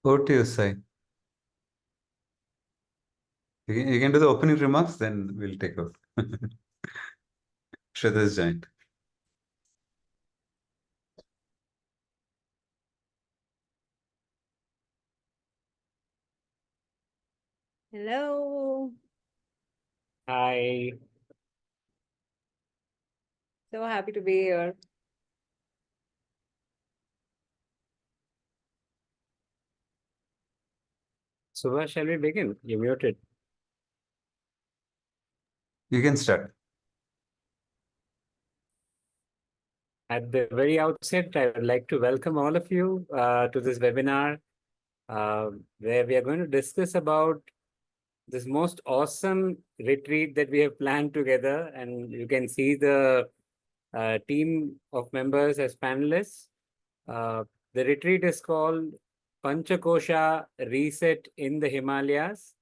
Over to you, Sai. You can do the opening remarks, then we'll take over. Shraddha's joined. Hello. Hi. So happy to be here. Subash, shall we begin? You're muted. You can start. At the very outset, I would like to welcome all of you to this webinar where we are going to discuss about this most awesome retreat that we have planned together. And you can see the team of members as panelists. The retreat is called Panchakosha Reset in the Himalayas,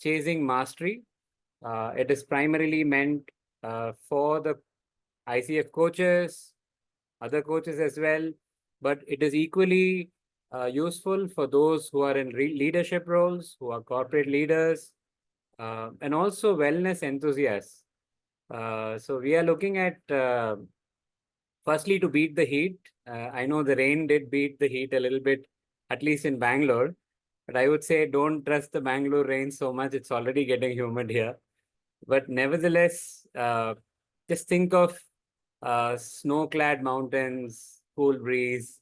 Chasing Mastery. It is primarily meant for the ICF coaches, other coaches as well, but it is equally useful for those who are in leadership roles, who are corporate leaders, and also wellness enthusiasts. So we are looking at firstly to beat the heat. I know the rain did beat the heat a little bit, at least in Bangalore, but I would say don't trust the Bangalore rain so much. It's already getting humid here. But nevertheless, just think of snow-clad mountains, cool breeze,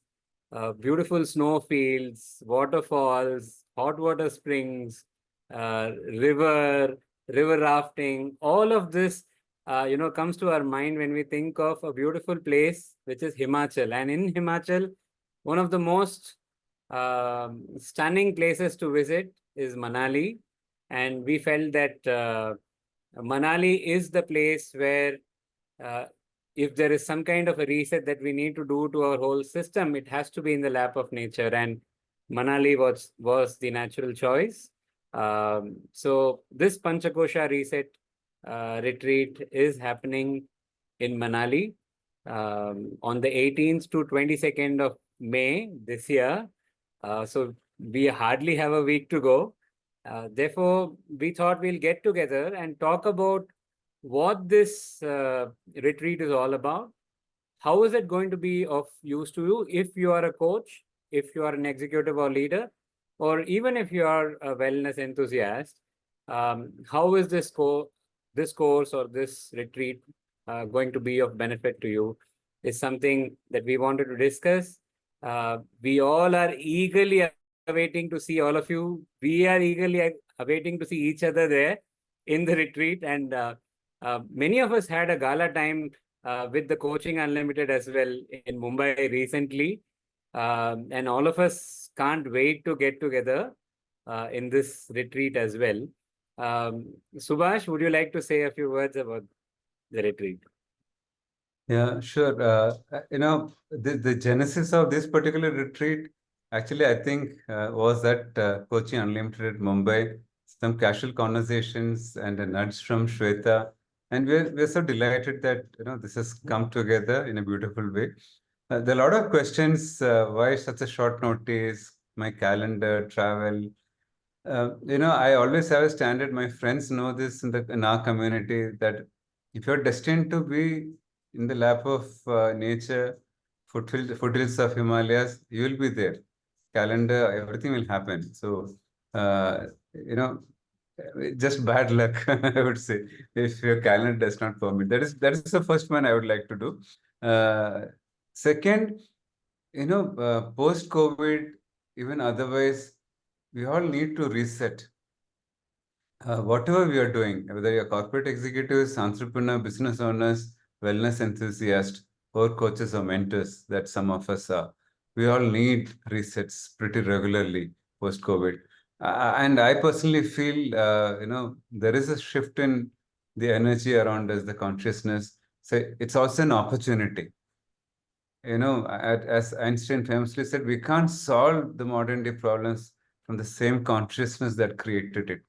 beautiful snowfields, waterfalls, hot water springs, river rafting. All of this, comes to our mind when we think of a beautiful place, which is Himachal. And in Himachal, one of the most stunning places to visit is Manali. And we felt that Manali is the place where uh, if there is some kind of a reset that we need to do to our whole system, it has to be in the lap of nature. And Manali was the natural choice. So this Panchakosha Reset retreat is happening in Manali on the 18th to 22nd of May this year. So we hardly have a week to go. Therefore, we thought we'll get together and talk about what this retreat is all about. How is it going to be of use to you if you are a coach, if you are an executive or leader, or even if you are a wellness enthusiast? How is this course or this retreat going to be of benefit to you? Is something that we wanted to discuss. We all are eagerly awaiting to see all of you. We are eagerly awaiting to see each other there in the retreat. And many of us had a gala time with the Coaching Unlimited as well in Mumbai recently. And all of us can't wait to get together in this retreat as well. Subash, would you like to say a few words about the retreat? Yeah, sure. The genesis of this particular retreat, actually, I think, was that Coaching Unlimited at Mumbai, some casual conversations and a nudge from Shweta. And we're so delighted that, this has come together in a beautiful way. There are a lot of questions, why such a short notice, my calendar, travel. I always have a standard. My friends know this in our community that if you're destined to be in the lap of nature, foothills of Himalayas, you will be there. Calendar, everything will happen. So, you know, just bad luck, I would say, if your calendar does not permit. That is the first one I would like to do. Second, post-COVID, even otherwise, we all need to reset. Whatever we are doing, whether you're corporate executives, entrepreneur, business owners, wellness enthusiasts, or coaches or mentors that some of us are, we all need resets pretty regularly post-COVID. And I personally feel, there is a shift in the energy around us, the consciousness. So it's also an opportunity. As Einstein famously said, we can't solve the modern day problems from the same consciousness that created it.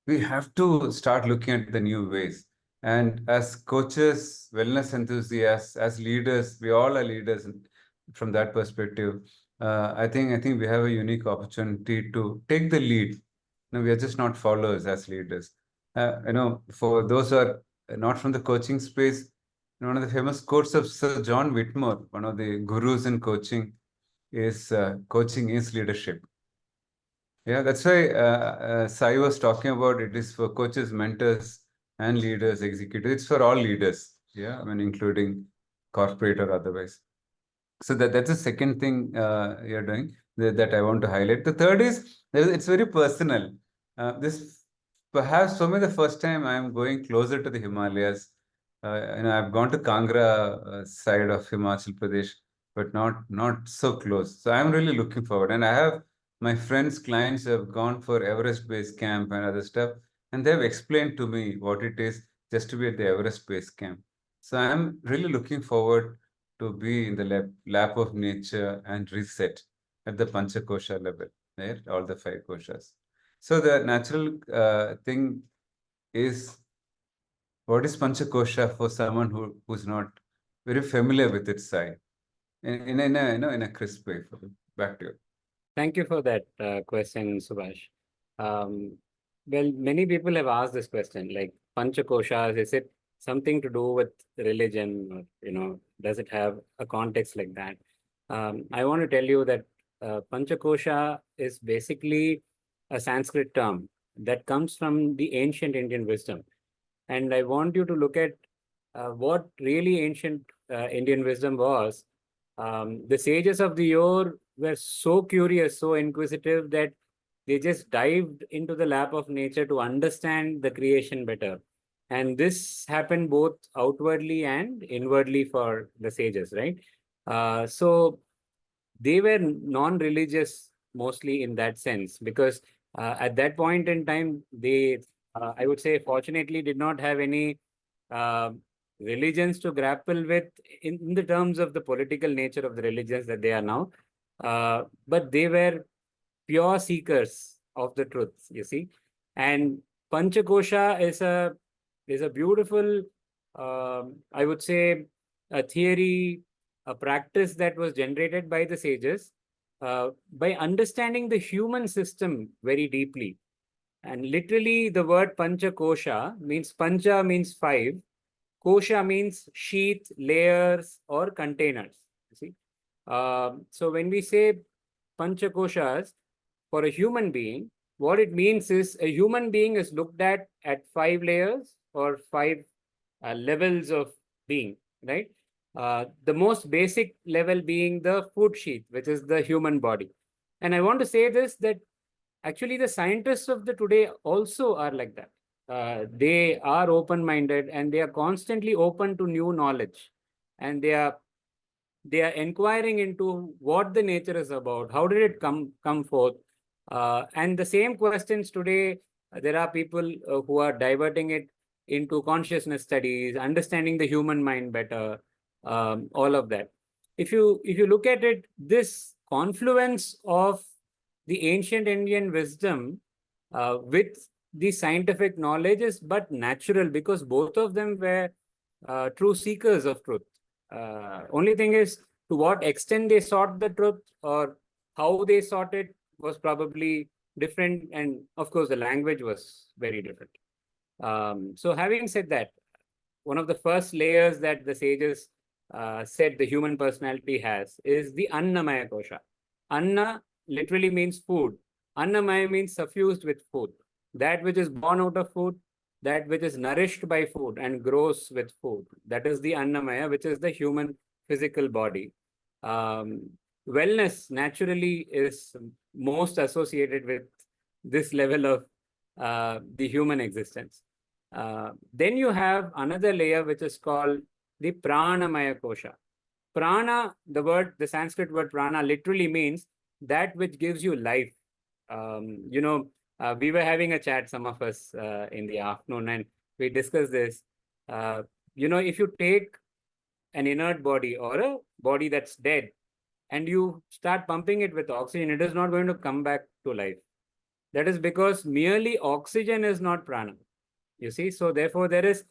We have to start looking at the new ways. And as coaches, wellness enthusiasts, as leaders, we all are leaders from that perspective. I think we have a unique opportunity to take the lead. No, we are just not followers as leaders. For those who are not from the coaching space, one of the famous quotes of Sir John Whitmore, one of the gurus in coaching, is coaching is leadership. Yeah, that's why Sai was talking about it is for coaches, mentors, and leaders, executives. It's for all leaders. Yeah, I mean, including corporate or otherwise. So that's the second thing you're doing that I want to highlight. The third is it's very personal. This perhaps for me the first time I'm going closer to the Himalayas. I've gone to Kangra side of Himachal Pradesh, but not so close. So I'm really looking forward, and I have my friends, clients who have gone for Everest Base Camp and other stuff, and they've explained to me what it is just to be at the Everest Base Camp. So I'm really looking forward to be in the lap of nature and reset at the Panchakosha level, right? All the 5 koshas. So the natural thing is, what is Panchakosha for someone who's not very familiar with its side? In a crisp way. Back to you. Thank you for that question, Subash. Well, many people have asked this question, like Panchakoshas, is it something to do with religion, or does it have a context like that? I want to tell you that Panchakosha is basically a Sanskrit term that comes from the ancient Indian wisdom. And I want you to look at what really ancient Indian wisdom was. The sages of the yore were so curious, so inquisitive that they just dived into the lap of nature to understand the creation better. And this happened both outwardly and inwardly for the sages, right? So they were non-religious mostly in that sense, because at that point in time, they, I would say, fortunately, did not have any uh, religions to grapple with in the terms of the political nature of the religions that they are now. But they were pure seekers of the truth, you see. And Panchakosha is a beautiful, I would say, a theory, a practice that was generated by the sages by understanding the human system very deeply. And literally, the word Panchakosha means Pancha means 5, Kosha means sheath, layers, or containers. You see, so when we say Panchakoshas for a human being, what it means is a human being is looked at 5 layers or 5 levels of being, right? The most basic level being the food sheath, which is the human body. And I want to say this, that actually the scientists of the today also are like that. They are open-minded and they are constantly open to new knowledge, and they are inquiring into what the nature is about, how did it come forth, and the same questions today. There are people who are diverting it into consciousness studies, understanding the human mind better, all of that. If you look at it, this confluence of the ancient Indian wisdom with the scientific knowledge is but natural, because both of them were true seekers of truth. Only thing is, to what extent they sought the truth or how they sought it was probably different. And of course, the language was very different. So having said that, one of the first layers that the sages said the human personality has is the Annamaya Kosha. Anna literally means food. Annamaya means suffused with food. That which is born out of food, that which is nourished by food and grows with food. That is the Annamaya, which is the human physical body. Wellness naturally is most associated with this level of the human existence. Then you have another layer which is called the Pranamaya Kosha. Prana, the Sanskrit word prana literally means that which gives you life. We were having a chat, some of us, in the afternoon, and we discussed this. If you take an inert body or a body that's dead and you start pumping it with oxygen, it is not going to come back to life. That is because merely oxygen is not prana. You see, so therefore there is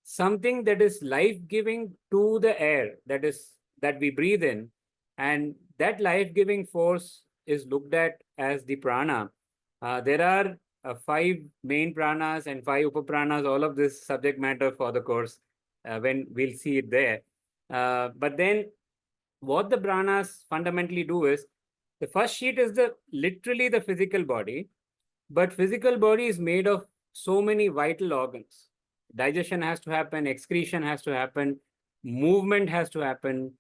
something that is life-giving to the air that we breathe in, and that life-giving force is looked at as the prana. There are 5 main pranas and 5 upapranas, all of this subject matter for the course when we'll see it there. But then what the pranas fundamentally do is, the first sheet is literally the physical body, but physical body is made of so many vital organs. Digestion has to happen, excretion has to happen, movement has to happen,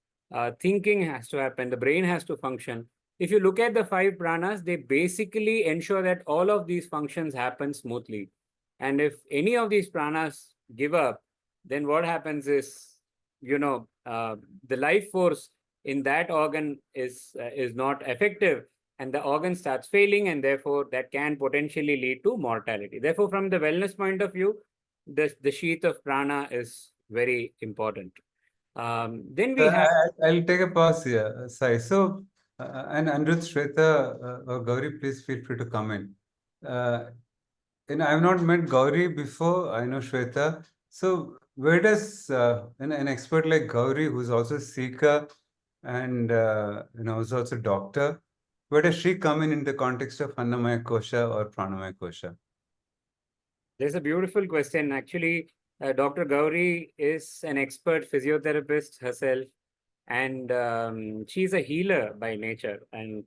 thinking has to happen, the brain has to function. If you look at the 5 pranas, they basically ensure that all of these functions happen smoothly. And if any of these pranas give up, then what happens is, the life force in that organ is not effective, and the organ starts failing, and therefore that can potentially lead to mortality. Therefore, from the wellness point of view, the sheath of prana is very important. Then we have. I'll take a pause here, Sai. So, and Anirudh, Shweta, or Gauri, please feel free to comment. I've not met Gauri before. I know Shweta. So, where does an expert like Gauri, who's also a seeker and who's also a doctor, where does she come in the context of Annamaya Kosha or Pranamaya Kosha? There's a beautiful question. Actually, Dr. Gauri is an expert physiotherapist herself, and she's a healer by nature. And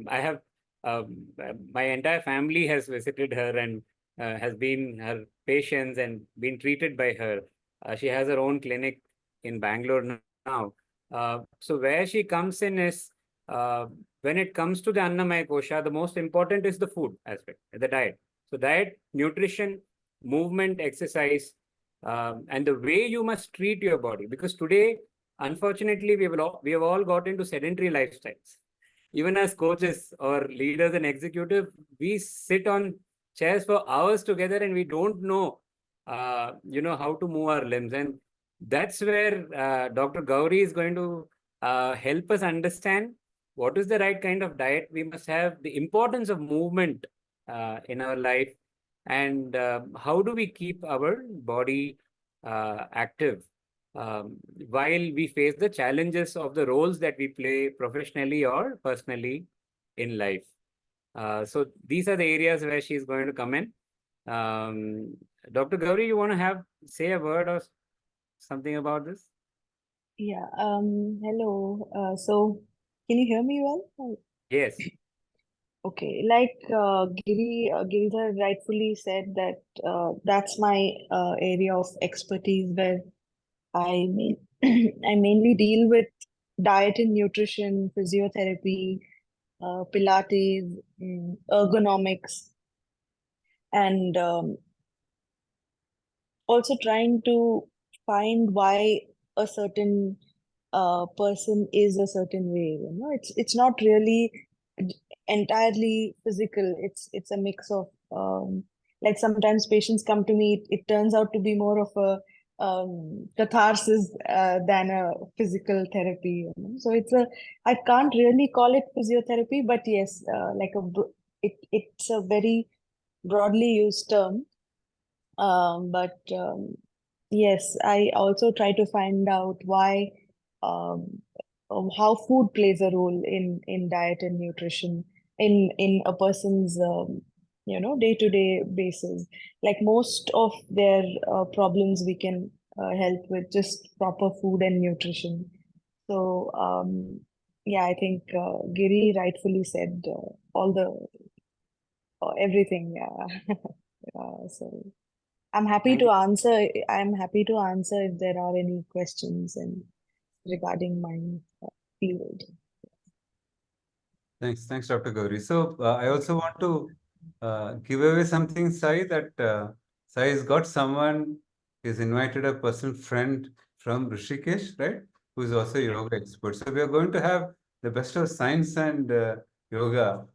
I have my entire family has visited her and has been her patients and been treated by her. She has her own clinic in Bangalore now. So where she comes in is, when it comes to the Annamaya Kosha, the most important is the food aspect, the diet. So diet, nutrition, movement, exercise, and the way you must treat your body. Because today, unfortunately, we have all got into sedentary lifestyles. Even as coaches or leaders and executives, we sit on chairs for hours together and we don't know, how to move our limbs. And that's where Dr. Gauri is going to help us understand what is the right kind of diet we must have, the importance of movement in our life, and how do we keep our body active while we face the challenges of the roles that we play professionally or personally in life. So these are the areas where she's going to come in. Dr. Gauri, you want to say a word or something about this? Yeah. Hello. So, can you hear me well? Yes. Okay. Like Giridhar rightfully said that that's my area of expertise where I main I mainly deal with diet and nutrition, physiotherapy, Pilates, ergonomics, and also trying to find why a certain person is a certain way. It's not really entirely physical. It's a mix of like sometimes patients come to me. It turns out to be more of a catharsis than a physical therapy. So I can't really call it physiotherapy, but yes, it's a very broadly used term. But yes, I also try to find out why, um, how food plays a role in diet and nutrition in a person's day-to-day basis. Like most of their problems, we can help with just proper food and nutrition. So yeah, I think Giri rightfully said all the everything. Yeah. So. I'm happy Thank to you. answer. I'm happy to answer if there are any questions and regarding my field. Thanks, Dr. Gauri. So I also want to give away something, Sai, that Sai has got someone, he's invited a personal friend from Rishikesh, right? Who's also a yoga expert. So we are going to have the best of science and yoga,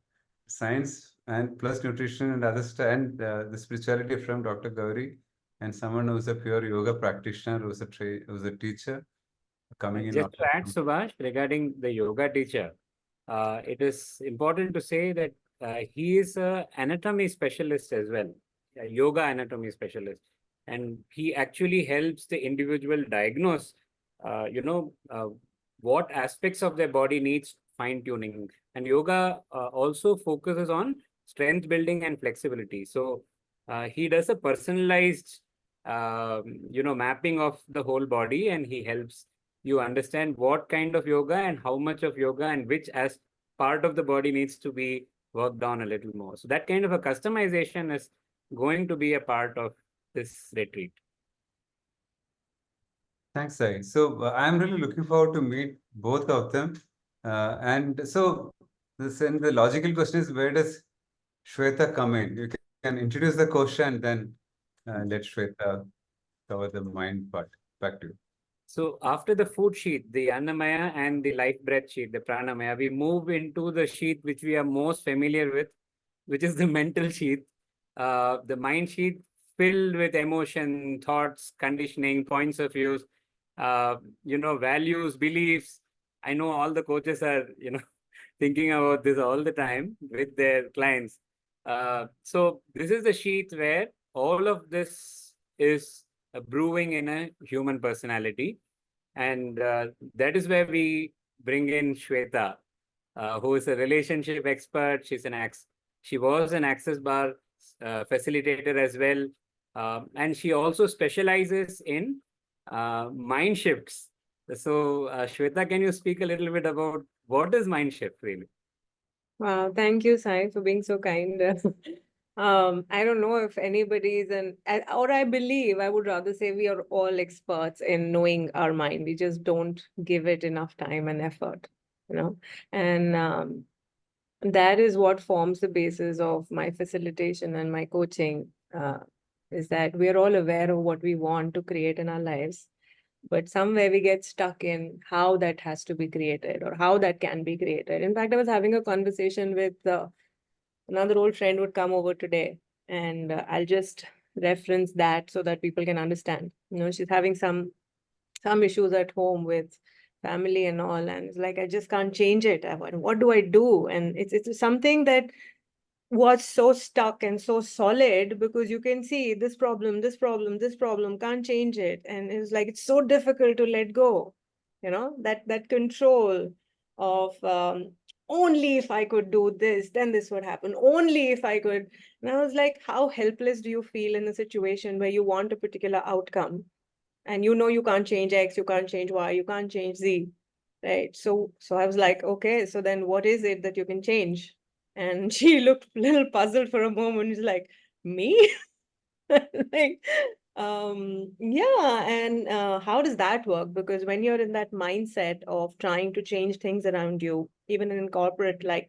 science and plus nutrition and other stuff, and the spirituality from Dr. Gauri, and someone who's a pure yoga practitioner, who's a teacher coming in. Just to add, Subash, regarding the yoga teacher, it is important to say that he is an anatomy specialist as well, a yoga anatomy specialist, and he actually helps the individual diagnose, what aspects of their body needs fine-tuning. And yoga also focuses on strength building and flexibility. So he does a personalized, mapping of the whole body, and he helps you understand what kind of yoga and how much of yoga and which as part of the body needs to be worked on a little more. So that kind of a customization is going to be a part of this retreat. Thanks, Sai. So I'm really looking forward to meet both of them. And so the logical question is, where does Shweta come in? You can introduce the question, then let Shweta cover the mind part. Back to you. So after the food sheath, the Annamaya and the life breath sheath, the Pranamaya, we move into the sheath which we are most familiar with, which is the mental sheath. The mind sheath filled with emotion, thoughts, conditioning, points of views, values, beliefs. I know all the coaches are, thinking about this all the time with their clients. So this is the sheath where all of this is brewing in a human personality. And that is where we bring in Shweta, who is a relationship expert. She was an access bar facilitator as well. And she also specializes in mind shifts. So, Shweta, can you speak a little bit about what is mind shift really? Wow, thank you, Sai, for being so kind. I don't know if anybody is or I believe, I would rather say we are all experts in knowing our mind. We just don't give it enough time and effort, And that is what forms the basis of my facilitation and my coaching, is that we are all aware of what we want to create in our lives. But somewhere we get stuck in how that has to be created or how that can be created. In fact, I was having a conversation with another old friend would come over today, and I'll just reference that so that people can understand. She's having some issues at home with family and all, and it's like I just can't change it. What do I do? And it's something that was so stuck and so solid because you can see this problem, this problem, this problem, can't change it. And it's like it's so difficult to let go, that control of only if I could do this, then this would happen. Only if I could. And I was like, how helpless do you feel in a situation where you want a particular outcome and you can't change X, you can't change Y, you can't change Z, right? So I was like, okay, so then what is it that you can change? And she looked a little puzzled for a moment. She's like, me? Like, yeah. And how does that work? Because when you're in that mindset of trying to change things around you, even in corporate, like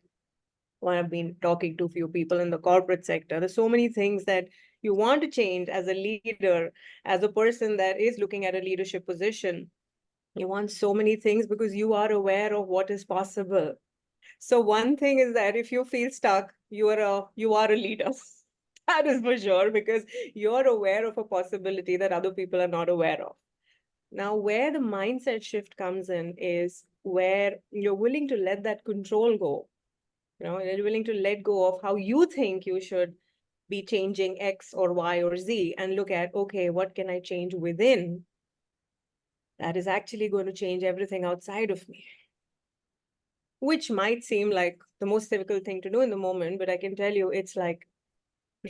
when I've been talking to a few people in the corporate sector, there's so many things that you want to change as a leader, as a person that is looking at a leadership position. You want so many things because you are aware of what is possible. So one thing is that if you feel stuck, you are a leader. That is for sure, because you're aware of a possibility that other people are not aware of. Now, where the mindset shift comes in is where you're willing to let that control go. You're willing to let go of how you think you should be changing X or Y or Z and look at, okay, what can I change within that is actually going to change everything outside of me? Which might seem like the most difficult thing to do in the moment, but I can tell you it's like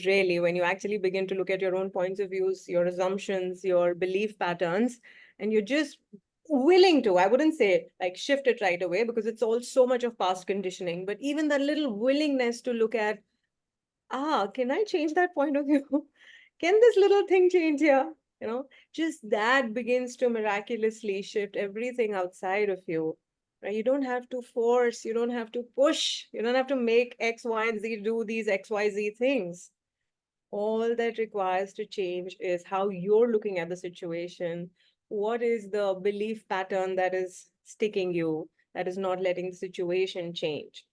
really when you actually begin to look at your own points of views, your assumptions, your belief patterns, and you're just willing to, I wouldn't say like shift it right away because it's all so much of past conditioning, but even that little willingness to look at, can I change that point of view? Can this little thing change here? Just that begins to miraculously shift everything outside of you. Right? You don't have to force, you don't have to push, you don't have to make X, Y, and Z do these X, Y, Z things. All that requires to change is how you're looking at the situation. What is the belief pattern that is sticking you, that is not letting the situation change?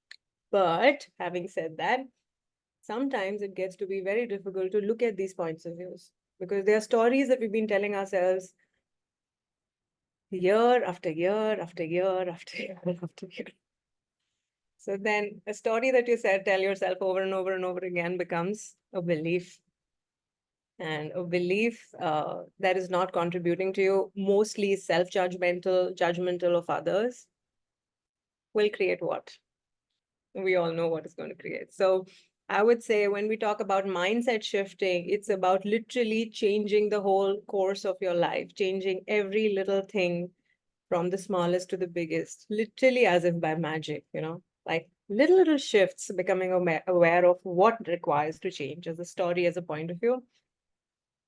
But having said that, sometimes it gets to be very difficult to look at these points of views because there are stories that we've been telling ourselves year after year after year after year after year. So then a story that you said, tell yourself over and over and over again becomes a belief. And a belief that is not contributing to you, mostly self-judgmental, judgmental of others. will create what? We all know what it's going to create. So I would say when we talk about mindset shifting, it's about literally changing the whole course of your life, changing every little thing from the smallest to the biggest, literally as if by magic, like little shifts, becoming aware of what requires to change as a story, as a point of view.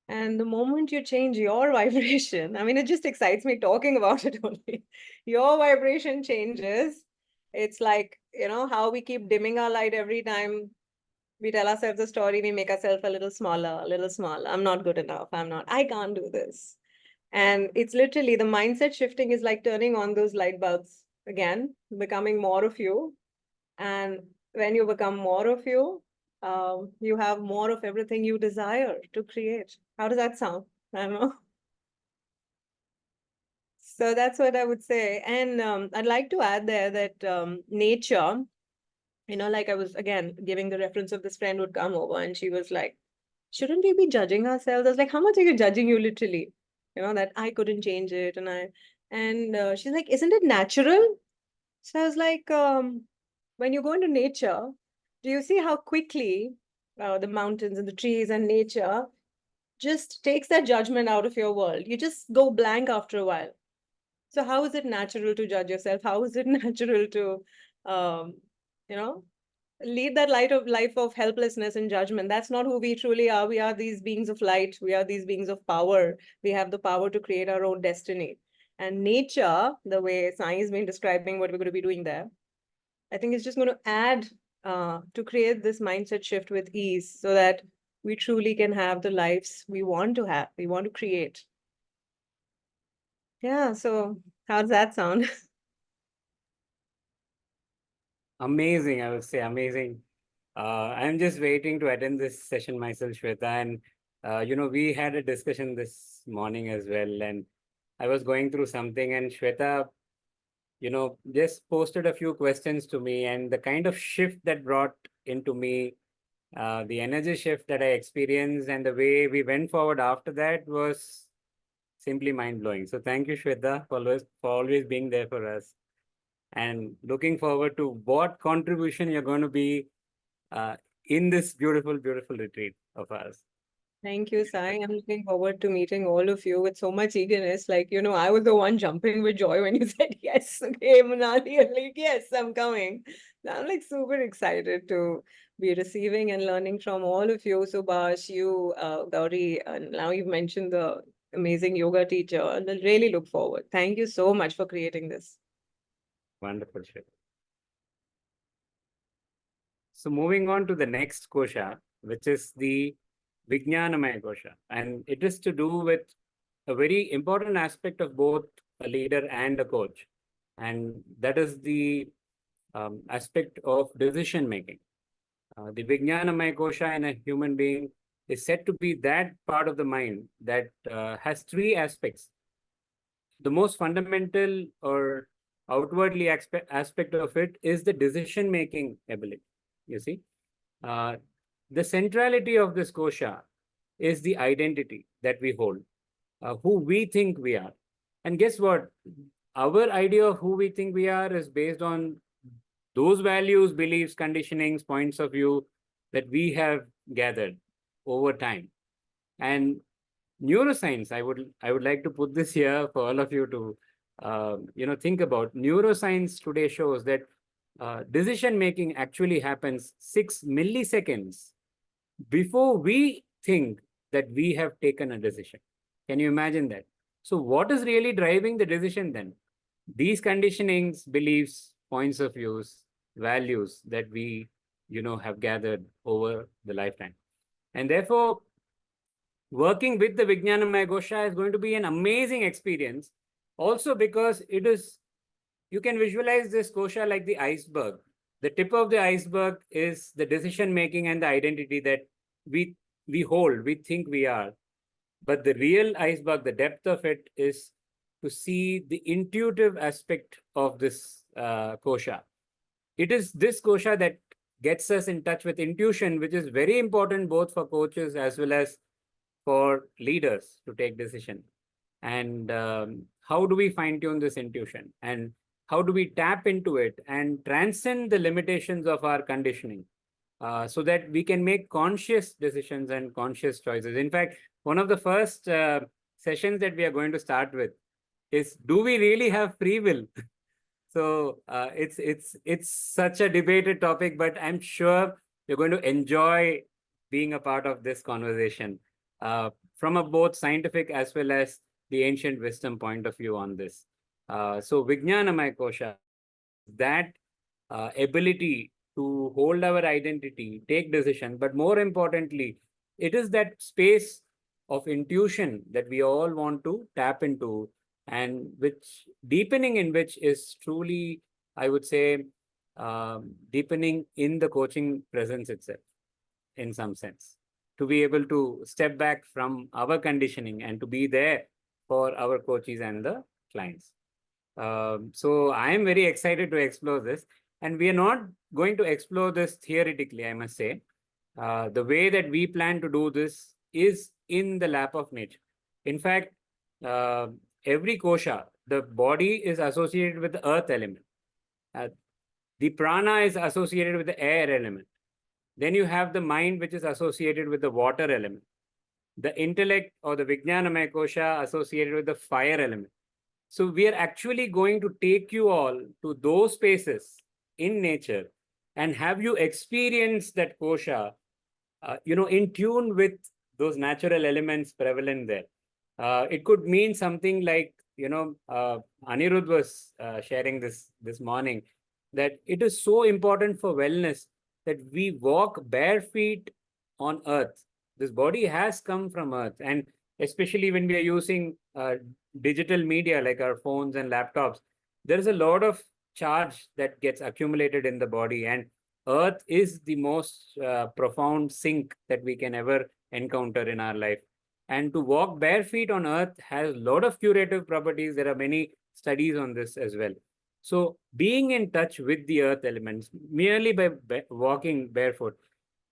And the moment you change your vibration, I mean, it just excites me talking about it only. Your vibration changes. It's like, how we keep dimming our light every time we tell ourselves a story, we make ourselves a little smaller, a little smaller. I'm not good enough. I can't do this. And it's literally the mindset shifting is like turning on those light bulbs again, becoming more of you. And when you become more of you, you have more of everything you desire to create. How does that sound? I don't know. So that's what I would say. And I'd like to add there that nature, like I was again giving the reference of this friend would come over and she was like, shouldn't we be judging ourselves? I was like, how much are you judging you literally? That I couldn't change it. And she's like, isn't it natural? So I was like, when you go into nature, do you see how quickly the mountains and the trees and nature just takes that judgment out of your world? You just go blank after a while. So how is it natural to judge yourself? How is it natural to, um, you know, lead that life of helplessness and judgment? That's not who we truly are. We are these beings of light. We are these beings of power. We have the power to create our own destiny. And nature, the way Sai has been describing what we're going to be doing there, I think it's just going to add to create this mindset shift with ease so that we truly can have the lives we want to have, we want to create. Yeah, so how does that sound? Amazing, I would say amazing. I'm just waiting to attend this session myself, Shweta. And, we had a discussion this morning as well. And I was going through something, and Shweta, just posted a few questions to me. And the kind of shift that brought into me, the energy shift that I experienced, and the way we went forward after that was simply mind blowing. So thank you, Shweta, for always being there for us. And looking forward to what contribution you're going to be in this beautiful, beautiful retreat of ours. Thank you, Sai. I'm looking forward to meeting all of you with so much eagerness. Like, I was the one jumping with joy when you said yes. Okay, Manali, I'm like, yes, I'm coming. I'm like super excited to be receiving and learning from all of you, Subash, you, Gauri, and now you've mentioned the amazing yoga teacher. And I really look forward. Thank you so much for creating this. Wonderful, Shweta. So moving on to the next kosha, which is the Vijnanamaya kosha. And it is to do with a very important aspect of both a leader and a coach. And that is the aspect of decision making. The Vijnanamaya kosha in a human being is said to be that part of the mind that has three aspects. The most fundamental or outwardly aspect of it is the decision making ability. You see, the centrality of this kosha is the identity that we hold, who we think we are. And guess what? Our idea of who we think we are is based on those values, beliefs, conditionings, points of view that we have gathered over time. And neuroscience, I would like to put this here for all of you to think about. Neuroscience today shows that decision making actually happens 6 milliseconds before we think that we have taken a decision. Can you imagine that? So what is really driving the decision then? These conditionings, beliefs, points of views, values that we have gathered over the lifetime. And therefore, working with the Vijnanamaya Kosha is going to be an amazing experience. Also because you can visualize this kosha like the iceberg. The tip of the iceberg is the decision making and the identity that we hold, we think we are. But the real iceberg, the depth of it is to see the intuitive aspect of this kosha. It is this kosha that gets us in touch with intuition, which is very important both for coaches as well as for leaders to take decision. And how do we fine tune this intuition? And how do we tap into it and transcend the limitations of our conditioning, so that we can make conscious decisions and conscious choices. In fact, one of the first sessions that we are going to start with is, do we really have free will? So it's such a debated topic, but I'm sure you're going to enjoy being a part of this conversation, from a both scientific as well as the ancient wisdom point of view on this. So Vijnanamaya Kosha, that ability to hold our identity, take decisions, but more importantly, it is that space of intuition that we all want to tap into, and which deepening in which is truly, I would say, deepening in the coaching presence itself, in some sense, to be able to step back from our conditioning and to be there for our coaches and the clients. So I am very excited to explore this, and we are not going to explore this theoretically, I must say. The way that we plan to do this is in the lap of nature. In fact, uh, every kosha, the body is associated with the earth element. The prana is associated with the air element. Then you have the mind, which is associated with the water element. The intellect or the Vijnanamaya kosha associated with the fire element. So we are actually going to take you all to those spaces in nature and have you experience that kosha, in tune with those natural elements prevalent there. It could mean something like, Anirudh was sharing this morning, that it is so important for wellness that we walk bare feet on earth. This body has come from earth, and especially when we are using digital media like our phones and laptops, there is a lot of charge that gets accumulated in the body, and earth is the most profound sink that we can ever encounter in our life. And to walk bare feet on earth has a lot of curative properties. There are many studies on this as well. So being in touch with the earth elements merely by walking barefoot,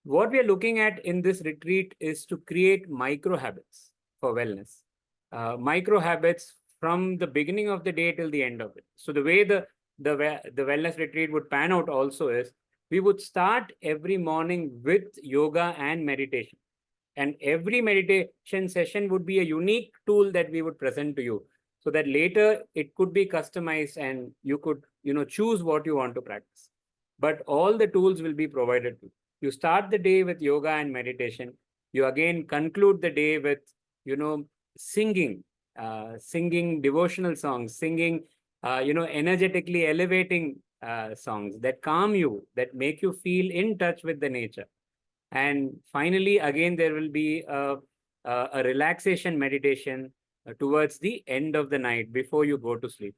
what we are looking at in this retreat is to create micro habits for wellness. Micro habits from the beginning of the day till the end of it. So the way the wellness retreat would pan out also is, we would start every morning with yoga and meditation. And every meditation session would be a unique tool that we would present to you, so that later it could be customized and you could, choose what you want to practice. But all the tools will be provided to you. You start the day with yoga and meditation. You again conclude the day with, singing, singing devotional songs, singing, energetically elevating songs that calm you, that make you feel in touch with the nature. And finally, again, there will be a relaxation meditation towards the end of the night before you go to sleep.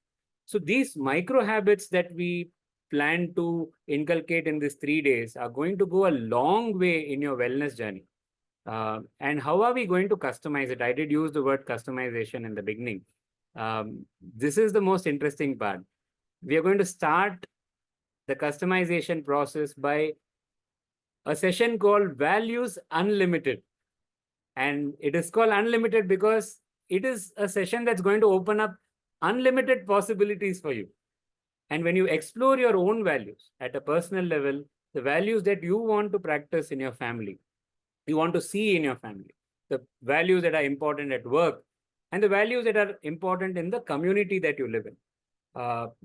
So these micro habits that we plan to inculcate in these 3 days are going to go a long way in your wellness journey. And how are we going to customize it? I did use the word customization in the beginning. This is the most interesting part. We are going to start the customization process by a session called Values Unlimited. And it is called Unlimited because it is a session that's going to open up unlimited possibilities for you. And when you explore your own values at a personal level, the values that you want to practice in your family, you want to see in your family, the values that are important at work, and the values that are important in the community that you live in.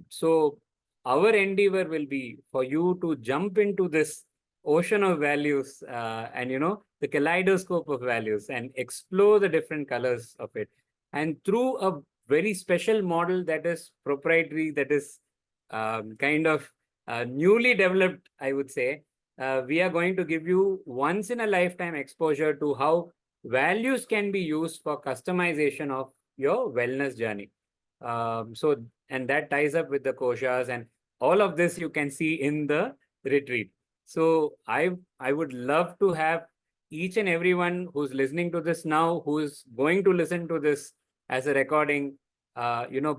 So our endeavor will be for you to jump into this ocean of values, and the kaleidoscope of values, and explore the different colors of it. And through a very special model that is proprietary, that is kind of newly developed, I would say, we are going to give you once in a lifetime exposure to how values can be used for customization of your wellness journey. And that ties up with the koshas, and all of this you can see in the retreat. So I would love to have each and everyone who's listening to this now, who's going to listen to this as a recording,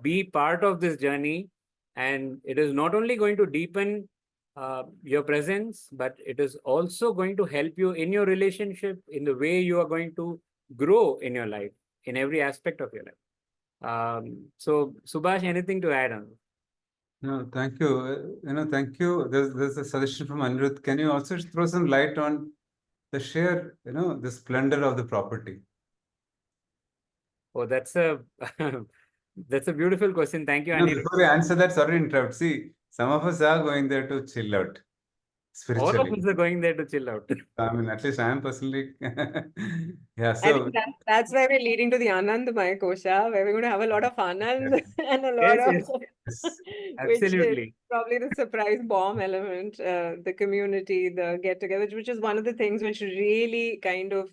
be part of this journey. And it is not only going to deepen your presence, but it is also going to help you in your relationship, in the way you are going to grow in your life, in every aspect of your life. So Subash, anything to add on? No, thank you. Thank you. There's a suggestion from Anirudh. Can you also throw some light on the sheer, the splendor of the property? Oh, that's a that's a beautiful question. Thank you, No, Anil. before I answer that, sorry to interrupt. See, some of us are going there to chill out All of spiritually. us are going there to chill out. I mean, at least I am personally. Yeah, I so think that's why we're leading to the Anandamaya Kosha, where we're going to have a lot of Anand and a lot Yes, of, yes, yes. which is absolutely. probably the surprise bomb element, the community, the get together, which is one of the things which really kind of,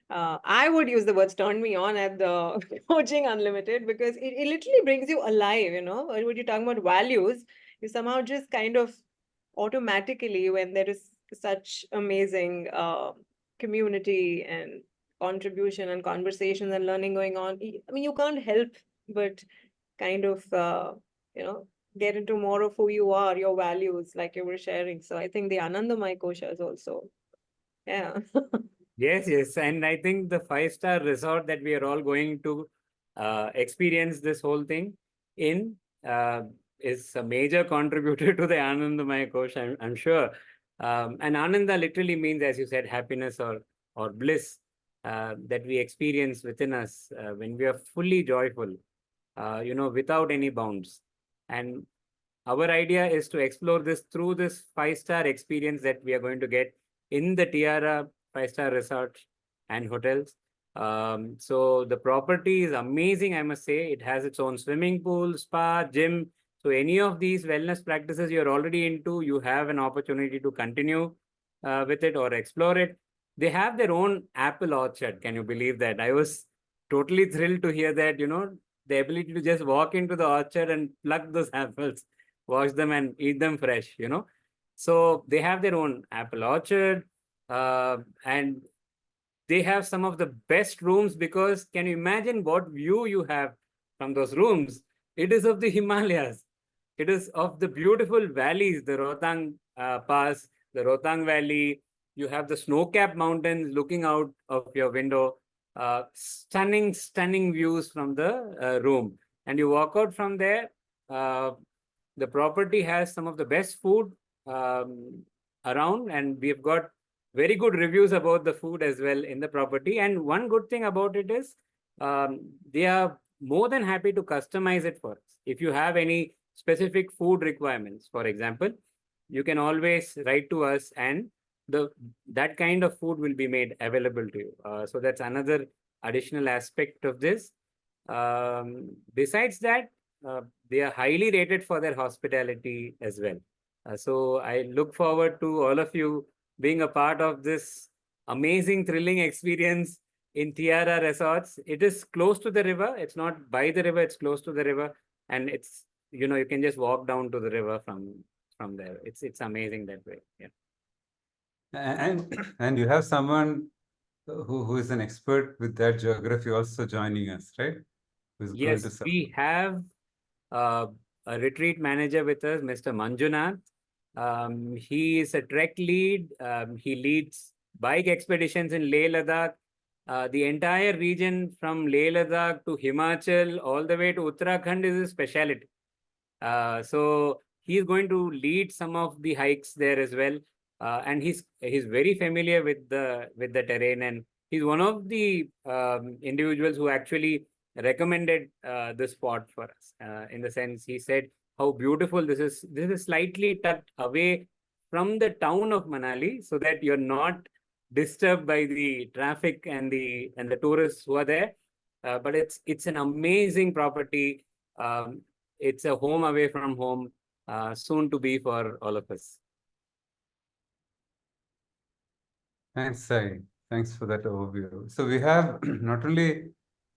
I would use the words turn me on at the Coaching Unlimited, because it literally brings you alive, when you're talking about values, you somehow just kind of automatically, when there is such amazing community and contribution and conversations and learning going on, I mean, you can't help but kind of get into more of who you are, your values, like you were sharing. So I think the Anandamay Kosha is also, yeah. Yes, yes. And I think the 5-star resort that we are all going to experience this whole thing in uh, is a major contributor to the Anandamaya Kosh, I'm sure. And Ananda literally means, as you said, happiness or bliss that we experience within us when we are fully joyful, without any bounds. And our idea is to explore this through this 5-star experience that we are going to get in the Tiara 5-star resorts and hotels. So the property is amazing, I must say. It has its own swimming pool, spa, gym. So any of these wellness practices you're already into, you have an opportunity to continue with it or explore it. They have their own apple orchard. Can you believe that? I was totally thrilled to hear that, the ability to just walk into the orchard and pluck those apples, wash them and eat them fresh. So they have their own apple orchard, and they have some of the best rooms, because can you imagine what view you have from those rooms? It is of the Himalayas. It is of the beautiful valleys, the Rohtang Pass, the Rohtang Valley. You have the snow-capped mountains looking out of your window. Stunning, stunning views from the room. And you walk out from there. Uh, the property has some of the best food around, and we've got very good reviews about the food as well in the property. And one good thing about it is they are more than happy to customize it for us. If you have any specific food requirements, for example, you can always write to us, and that kind of food will be made available to you. So that's another additional aspect of this. Besides that, they are highly rated for their hospitality as well. So I look forward to all of you being a part of this amazing, thrilling experience in Tiara Resorts. It is close to the river. It's not by the river, it's close to the river. And it's, you can just walk down to the river from there. It's amazing that way. Yeah. And you have someone who is an expert with that geography also joining us, right? Who's going to Yes, we have uh, a retreat manager with us, Mr. Manjunath. He is a trek lead. He leads bike expeditions in Leh Ladakh. The entire region from Leh Ladakh to Himachal, all the way to Uttarakhand is his specialty. So he's going to lead some of the hikes there as well. And he's very familiar with the terrain, and he's one of the individuals who actually recommended the spot for us. In the sense, he said how beautiful this is. This is slightly tucked away from the town of Manali, so that you're not disturbed by the traffic and the tourists who are there. But it's an amazing property. It's a home away from home, soon to be for all of us. Thanks, Sai. Thanks for that overview. So we have not only,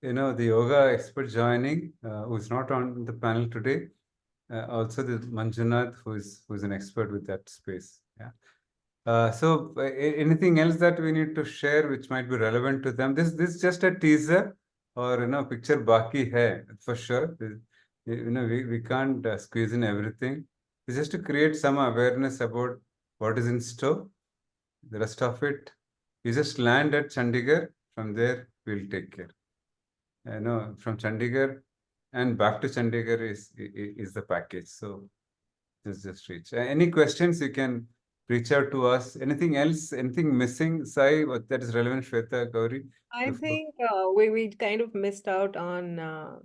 the yoga expert joining, who's not on the panel today, also the Manjunath, who's an expert with that space. Yeah. So anything else that we need to share which might be relevant to them? This is just a teaser, or picture baki hai for sure. We can't squeeze in everything. It's just to create some awareness about what is in store. The rest of it, you just land at Chandigarh. From there, we'll take care. From Chandigarh, and back to Chandigarh is the package. So just reach. Any questions, you can reach out to us. Anything else? Anything missing, Sai, that is relevant, Shweta, Gauri? I Before? think we kind of missed out on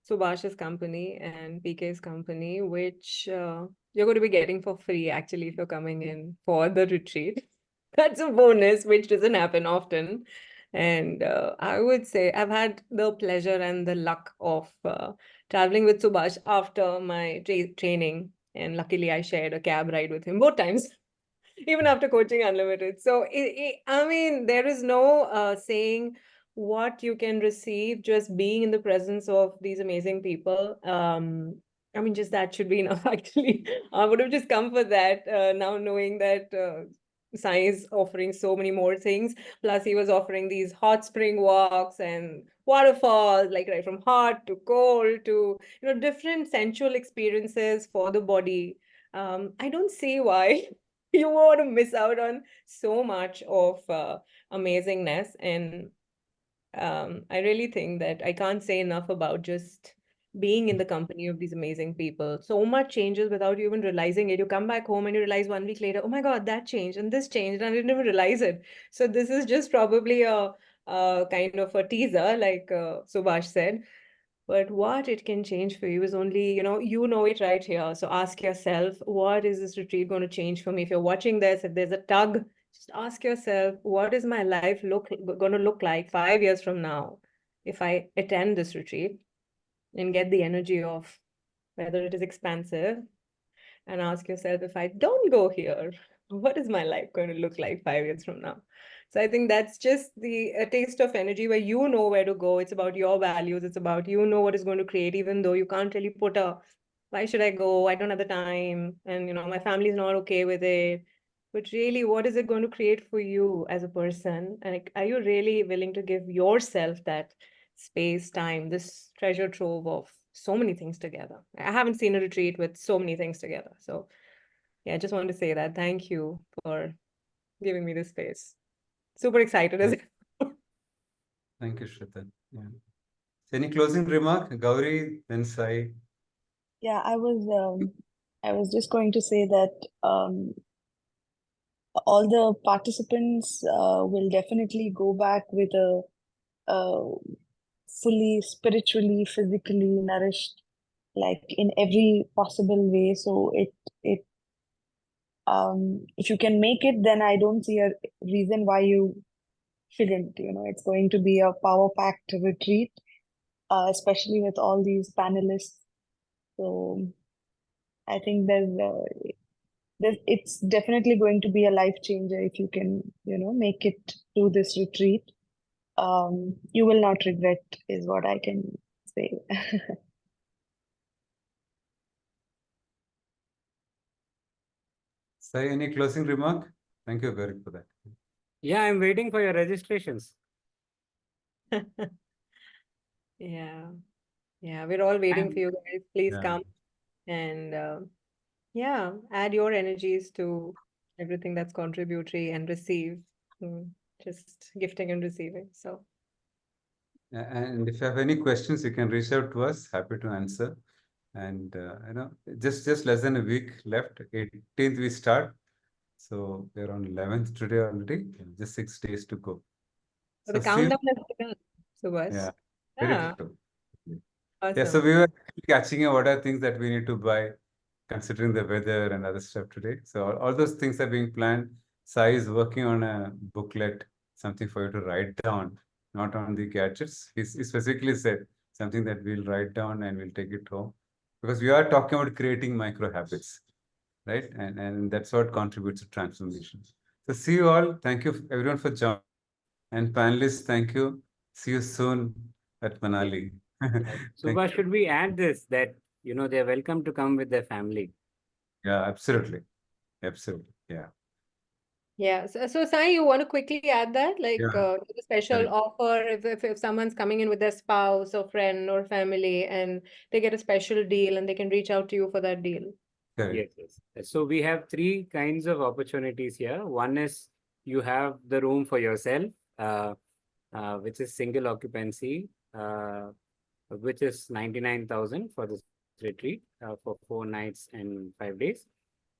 Subhash's company and PK's company, which you're going to be getting for free actually if you're coming in for the retreat. That's a bonus, which doesn't happen often. And I would say I've had the pleasure and the luck of traveling with Subhash after my training. And luckily, I shared a cab ride with him both times, even after coaching unlimited. So I mean, there is no saying what you can receive just being in the presence of these amazing people. I mean, just that should be enough. Actually, I would have just come for that. Now knowing that Sai is offering so many more things, plus he was offering these hot spring walks and waterfalls, like right from hot to cold to different sensual experiences for the body. I don't see why you want to miss out on so much of amazingness. And I really think that I can't say enough about just being in the company of these amazing people. So much changes without you even realizing it. You come back home and you realize 1 week later, oh my God, that changed and this changed, and I didn't even realize it. So this is just probably a kind of a teaser, like Subhash said. But what it can change for you is only, you know it right here. So ask yourself, what is this retreat going to change for me? If you're watching this, if there's a tug, just ask yourself, what is my life going to look like 5 years from now if I attend this retreat and get the energy of whether it is expansive, and ask yourself, if I don't go here, what is my life going to look like 5 years from now? So I think that's just a taste of energy where you know where to go. It's about your values. It's about what is going to create, even though you can't really put why should I go? I don't have the time. And, my family's not okay with it. But really, what is it going to create for you as a person? And like, are you really willing to give yourself that space, time, this treasure trove of so many things together? I haven't seen a retreat with so many things together. So yeah, I just wanted to say that. Thank you for giving me this space. Super excited as Thank you, Shweta. Yeah. Any closing remark, Gauri, then Sai? Yeah, I was just going to say that all the participants will definitely go back with a fully spiritually, physically nourished, like in every possible way. So it if you can make it, then I don't see a reason why you shouldn't. It's going to be a power-packed retreat, especially with all these panelists. So I think it's definitely going to be a life changer if you can, make it through this retreat. You will not regret, is what I can say. Sai, any closing remark? Thank you, Gauri, for that. Yeah, I'm waiting for your registrations. Yeah. Yeah, we're all waiting for you guys. Please Yeah. come and yeah, add your energies to everything that's contributory and receive. Just gifting and receiving. So And if you have any questions, you can reach out to us. Happy to answer. And just less than a week left. 18th we start. So we're on 11th today already. Just 6 days to go. so So the see you. countdown has begun, Subhash. Yeah, very Yeah, true. Yeah, so awesome. we were catching up what are things that we need to buy, considering the weather and other stuff today. So all those things are being planned. Sai is working on a booklet, something for you to write down, not on the gadgets. He specifically said something that we'll write down and we'll take it home. Because we are talking about creating micro habits, right? And that's what contributes to transformation. So see you all. Thank you everyone for joining. And panelists, thank you. See you soon at Manali. Yeah. Thank Subha, you. should we add this that, they're welcome to come with their family? Yeah, absolutely. Absolutely. Yeah. Yeah. So Sai, you want to quickly add that, like Yeah. the special Correct. offer if someone's coming in with their spouse or friend or family and they get a special deal and they can reach out to you for that deal. Correct. Yes. So we have three kinds of opportunities here. One is you have the room for yourself, which is single occupancy. which is 99,000 for this retreat for 4 nights and 5 days.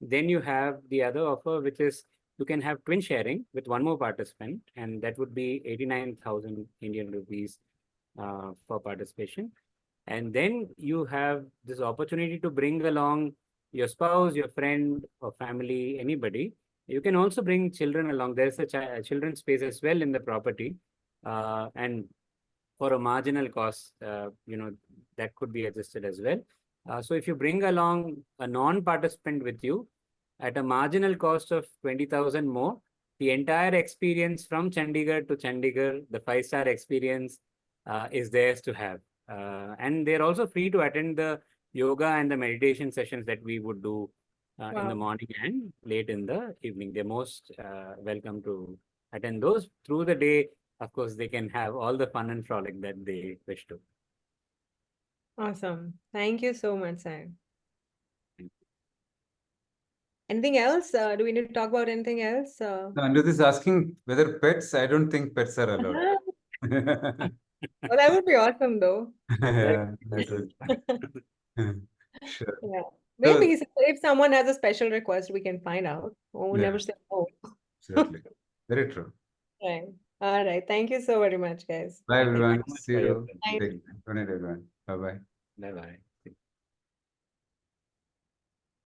Then you have the other offer, which is you can have twin sharing with one more participant, and that would be 89,000 Indian rupees for participation. And then you have this opportunity to bring along your spouse, your friend, or family, anybody. You can also bring children along. There's a children's space as well in the property, and for a marginal cost, that could be adjusted as well. So if you bring along a non-participant with you at a marginal cost of 20,000 more, the entire experience from Chandigarh to Chandigarh, the 5-star experience is theirs to have. And they're also free to attend the yoga and the meditation sessions that we would do in the Wow. morning and late in the evening. They're most welcome to attend those. Through the day, of course, they can have all the fun and frolic that they wish to. Awesome. Thank you so much, Sam. Anything else? Do we need to talk about anything else? No, Anirudh is asking whether pets. I don't think pets are allowed. Well, that would be awesome, though. Yeah, that would. Sure. Yeah. So, Maybe if someone has a special request, we can find out. Oh, yeah, never say no. absolutely. Very true. Right. All right. Thank you so very much, guys. Bye, Thank you everyone. so much See for your you. Bye. Good night, everyone. Bye bye. Bye-bye.